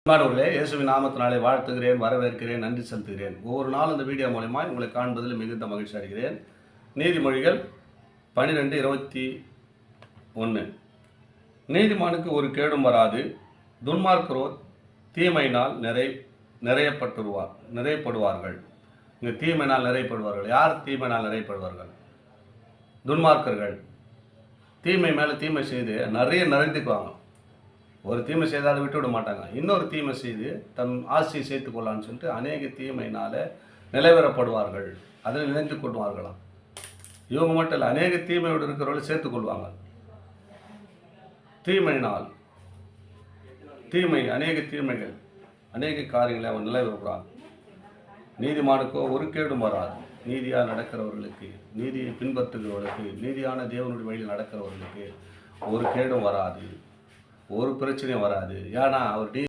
அன்பானவர்களே, இயேசுவின் நாமத்தினாலே வாழ்த்துகிறேன், வரவேற்கிறேன், நன்றி செலுத்துகிறேன். ஒவ்வொரு நாளும் இந்த வீடியோ மூலமாக உங்களை காண்பதில் மிகுந்த மகிழ்ச்சி அடைகிறேன். நீதிமொழிகள் 12:21. நீதிமானுக்கு ஒரு கேடும் வராது, துன்மார்க்கரோ தீமையினால் நிறையப்படுவார்கள். இங்கே தீமையினால் நிறையப்படுவார்கள். யார் தீமையினால் நிறையப்படுவார்கள்? துன்மார்க்கர்கள். தீமை மேலே தீமை செய்து நிறைந்துக்குவாங்க. ஒரு தீமை செய்தாலும் விட்டு விட மாட்டாங்க. இன்னொரு தீமை செய்து தன் ஆசையை சேர்த்து கொள்ளலான்னு சொல்லிட்டு அநேக தீமையினால் நிலைவரப்படுவார்கள். அதில் நினைத்து கொள்வார்களாம். இவங்க மட்டும் இல்லை, அநேக தீமையோடு இருக்கிறவர்கள் சேர்த்து கொள்வாங்க. தீமையினால் அநேக தீமைகள், அநேக காரியங்களை அவன் நிலைவரப்படுறான். நீதிமானுக்கோ ஒரு கேடும் வராது. நீதியாக நடக்கிறவர்களுக்கு, நீதியை பின்பற்றுகிறவர்களுக்கு, நீதியான தேவனுடைய வழியில் நடக்கிறவர்களுக்கு ஒரு கேடும் வராது, ஒரு பிரச்சனையும் வராது. ஏன்னா அவர்